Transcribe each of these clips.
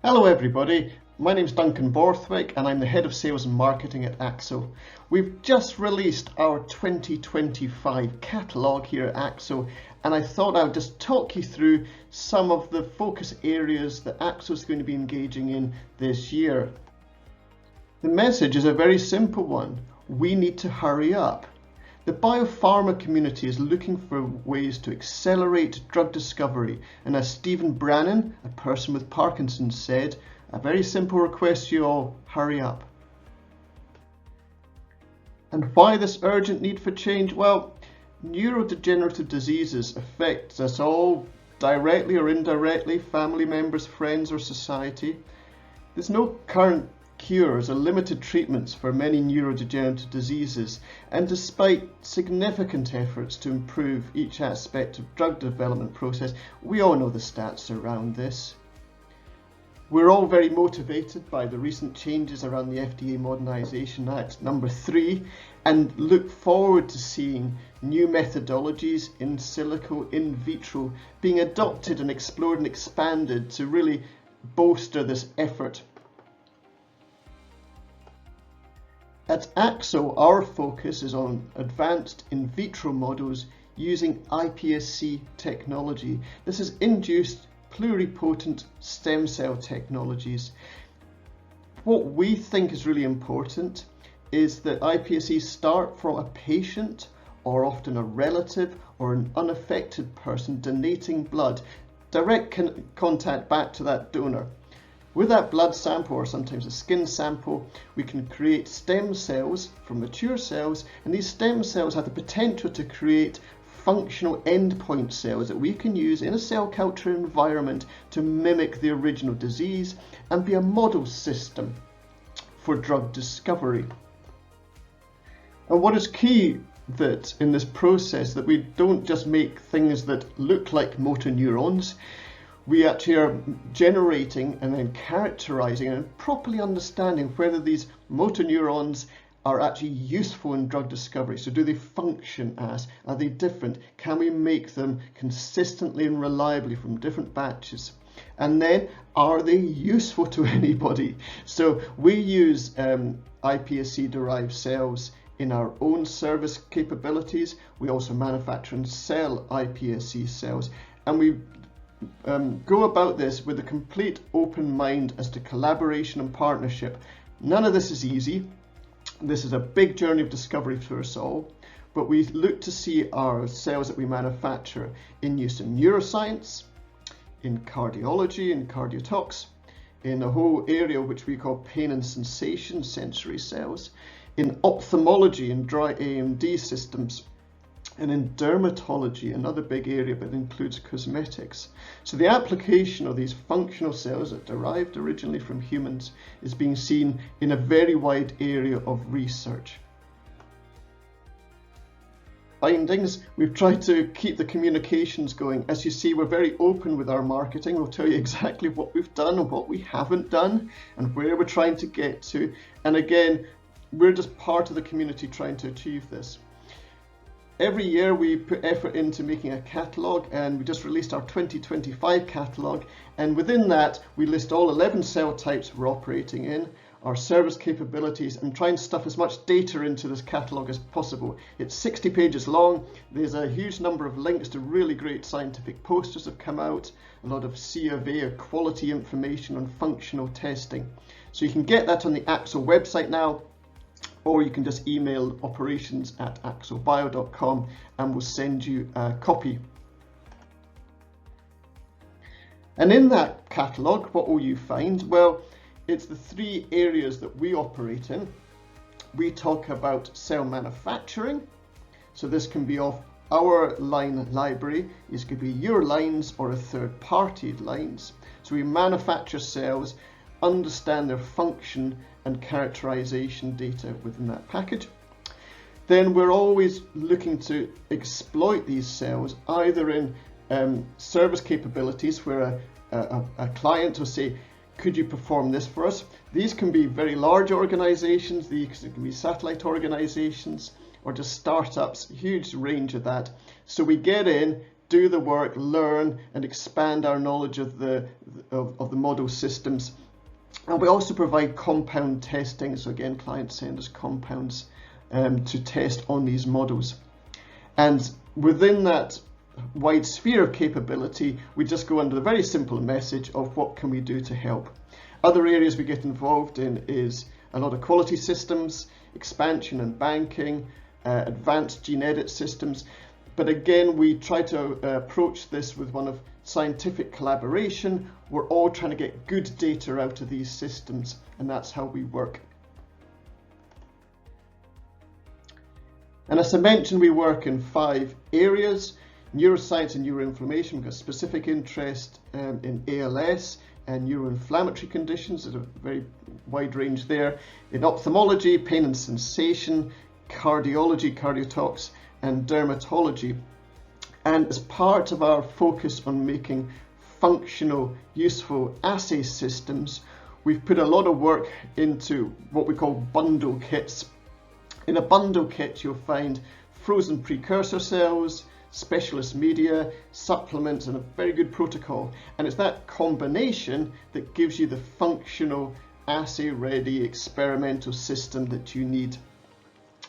Hello everybody, my name's Duncan Borthwick and I'm the Head of Sales and Marketing at Axol. We've just released our 2025 catalogue here at Axol, and I thought I would just talk you through some of the focus areas that Axol is going to be engaging in this year. The message is a very simple one. We need to hurry up. The biopharma community is looking for ways to accelerate drug discovery, and as Stephen Brannan, a person with Parkinson's, said, a very simple request to you all, hurry up. And why this urgent need for change? Well, neurodegenerative diseases affect us all directly or indirectly, family members, friends or society. There's no current cures or limited treatments for many neurodegenerative diseases, and despite significant efforts to improve each aspect of drug development process, we all know the stats around this. We're all very motivated by the recent changes around the FDA Modernisation Act number 3 and look forward to seeing new methodologies in silico, in vitro being adopted and explored and expanded to really bolster this effort. At Axol, our focus is on advanced in vitro models using iPSC technology. This is induced pluripotent stem cell technologies. What we think is really important is that iPSCs start from a patient or often a relative or an unaffected person donating blood, direct contact back to that donor. With that blood sample, or sometimes a skin sample, we can create stem cells from mature cells, and these stem cells have the potential to create functional endpoint cells that we can use in a cell culture environment to mimic the original disease and be a model system for drug discovery. And what is key that in this process that we don't just make things that look like motor neurons. We actually are generating and then characterizing and properly understanding whether these motor neurons are actually useful in drug discovery. So do they function as? Are they different? Can we make them consistently and reliably from different batches? And then, are they useful to anybody? So we use iPSC-derived cells in our own service capabilities. We also manufacture and sell iPSC cells, and we go about this with a complete open mind as to collaboration and partnership. None of this is easy. This is a big journey of discovery for us all, but we look to see our cells that we manufacture in use in neuroscience, in cardiology, in cardiotox, in a whole area which we call pain and sensation sensory cells, in ophthalmology and dry AMD systems, and in dermatology, another big area, but includes cosmetics. So the application of these functional cells that derived originally from humans is being seen in a very wide area of research. Findings, we've tried to keep the communications going. As you see, we're very open with our marketing. We'll tell you exactly what we've done and what we haven't done and where we're trying to get to. And again, we're just part of the community trying to achieve this. Every year we put effort into making a catalogue, and we just released our 2025 catalogue, and within that we list all 11 cell types we're operating in, our service capabilities, and try and stuff as much data into this catalogue as possible. It's 60 pages long. There's a huge number of links to really great scientific posters have come out, a lot of C of A or quality information on functional testing. So you can get that on the Axol website now, or you can just email operations@axolbio.com and we'll send you a copy. And in that catalogue, what will you find? Well, it's the 3 areas that we operate in. We talk about cell manufacturing. So this can be off our line library. This could be your lines or a third-party lines. So we manufacture cells, understand their function and characterization data within that package. Then we're always looking to exploit these cells either in service capabilities where a client will say, could you perform this for us? These can be very large organizations, these can be satellite organizations or just startups, huge range of that. So we get in, do the work, learn and expand our knowledge of the model systems. And we also provide compound testing. So again, clients send us compounds to test on these models. And within that wide sphere of capability, we just go under the very simple message of what can we do to help. Other areas we get involved in is a lot of quality systems, expansion and banking, advanced gene edit systems. But again, we try to approach this with one of scientific collaboration. We're all trying to get good data out of these systems, and that's how we work. And as I mentioned, we work in 5 areas: neuroscience and neuroinflammation. We've got specific interest in ALS and neuroinflammatory conditions. There's a very wide range there. In ophthalmology, pain and sensation, cardiology, cardiotox, and dermatology. And as part of our focus on making functional, useful assay systems, we've put a lot of work into what we call bundle kits. In a bundle kit, you'll find frozen precursor cells, specialist media, supplements, and a very good protocol. And it's that combination that gives you the functional, assay-ready experimental system that you need.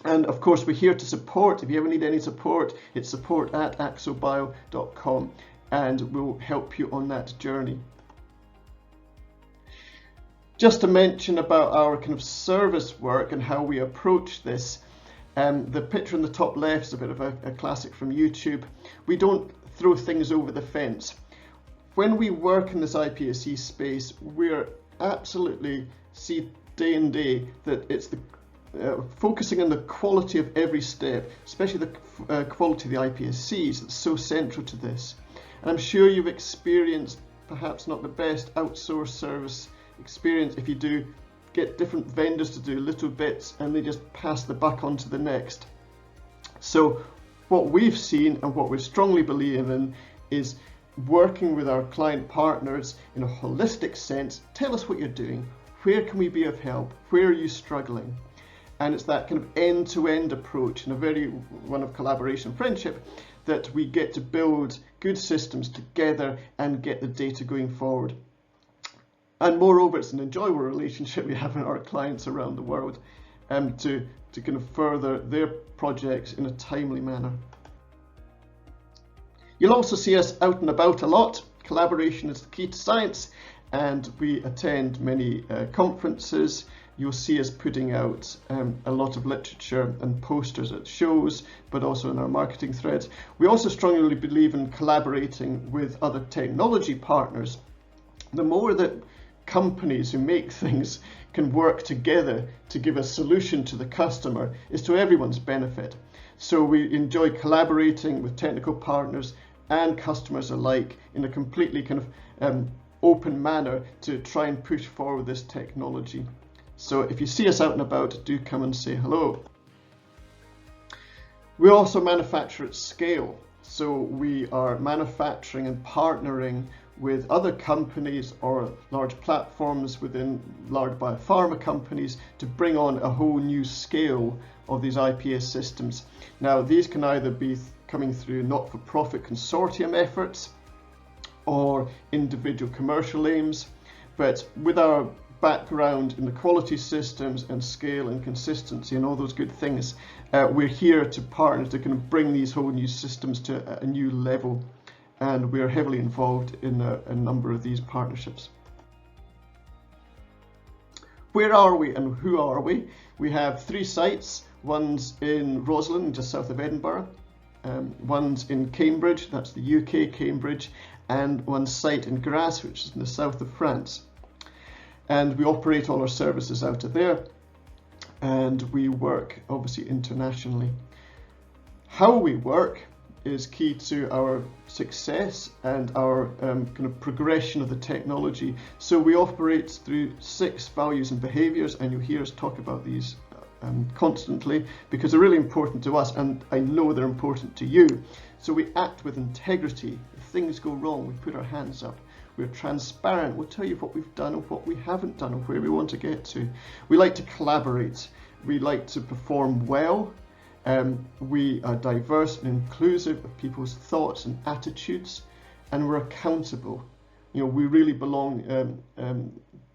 And of course, we're here to support. If you ever need any support, it's support@axolbio.com, and we'll help you on that journey. Just to mention about our kind of service work and how we approach this, the picture in the top left is a bit of a classic from YouTube. We don't throw things over the fence. When we work in this iPSC space, we're absolutely see day in day that it's the focusing on the quality of every step, especially the quality of the iPSCs, that's so central to this. And I'm sure you've experienced perhaps not the best outsourced service experience. If you do, get different vendors to do little bits and they just pass the buck on to the next. So what we've seen and what we strongly believe in is working with our client partners in a holistic sense. Tell us what you're doing. Where can we be of help? Where are you struggling? And it's that kind of end-to-end approach and a very one of collaboration and friendship that we get to build good systems together and get the data going forward. And moreover, it's an enjoyable relationship we have with our clients around the world to kind of further their projects in a timely manner. You'll also see us out and about a lot. Collaboration is the key to science, and we attend many conferences. You'll see us putting out a lot of literature and posters at shows, but also in our marketing threads. We also strongly believe in collaborating with other technology partners. The more that companies who make things can work together to give a solution to the customer is to everyone's benefit. So we enjoy collaborating with technical partners and customers alike in a completely kind of open manner to try and push forward this technology. So if you see us out and about, do come and say hello. We also manufacture at scale. So we are manufacturing and partnering with other companies or large platforms within large biopharma companies to bring on a whole new scale of these IPS systems. Now, these can either be coming through not-for-profit consortium efforts or individual commercial aims, but with our background in the quality systems and scale and consistency and all those good things, we're here to partner to kind of bring these whole new systems to a new level, and we're heavily involved in a number of these partnerships. Where are we and who are we? We have 3 sites. One's in Roslyn, just south of Edinburgh. One's in Cambridge, that's the UK, Cambridge, and one site in Grasse, which is in the south of France. And we operate all our services out of there, and we work obviously internationally. How we work is key to our success and our kind of progression of the technology. So we operate through 6 values and behaviours, and you'll hear us talk about these constantly because they're really important to us, and I know they're important to you. So we act with integrity. If things go wrong, we put our hands up. We're transparent. We'll tell you what we've done and what we haven't done and where we want to get to. We like to collaborate. We like to perform well, We are diverse and inclusive of people's thoughts and attitudes, and we're accountable. You know, we really belong,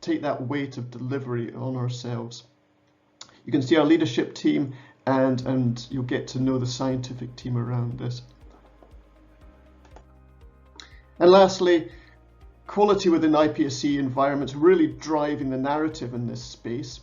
take that weight of delivery on ourselves. You can see our leadership team, and you'll get to know the scientific team around this. And lastly, quality within IPSC environments really driving the narrative in this space.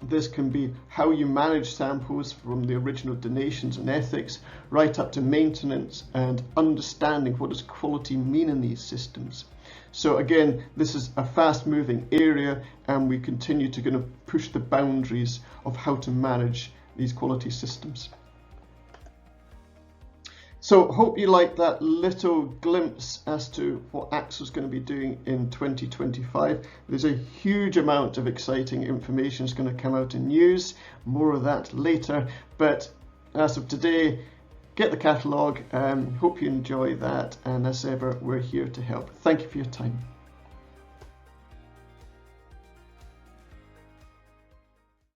This can be how you manage samples from the original donations and ethics right up to maintenance and understanding what does quality mean in these systems. So again, this is a fast moving area, and we continue to kind of push the boundaries of how to manage these quality systems. So hope you like that little glimpse as to what Axol is going to be doing in 2025. There's a huge amount of exciting information that's going to come out in news, more of that later, but as of today, get the catalogue. Hope you enjoy that, and as ever, we're here to help. Thank you for your time.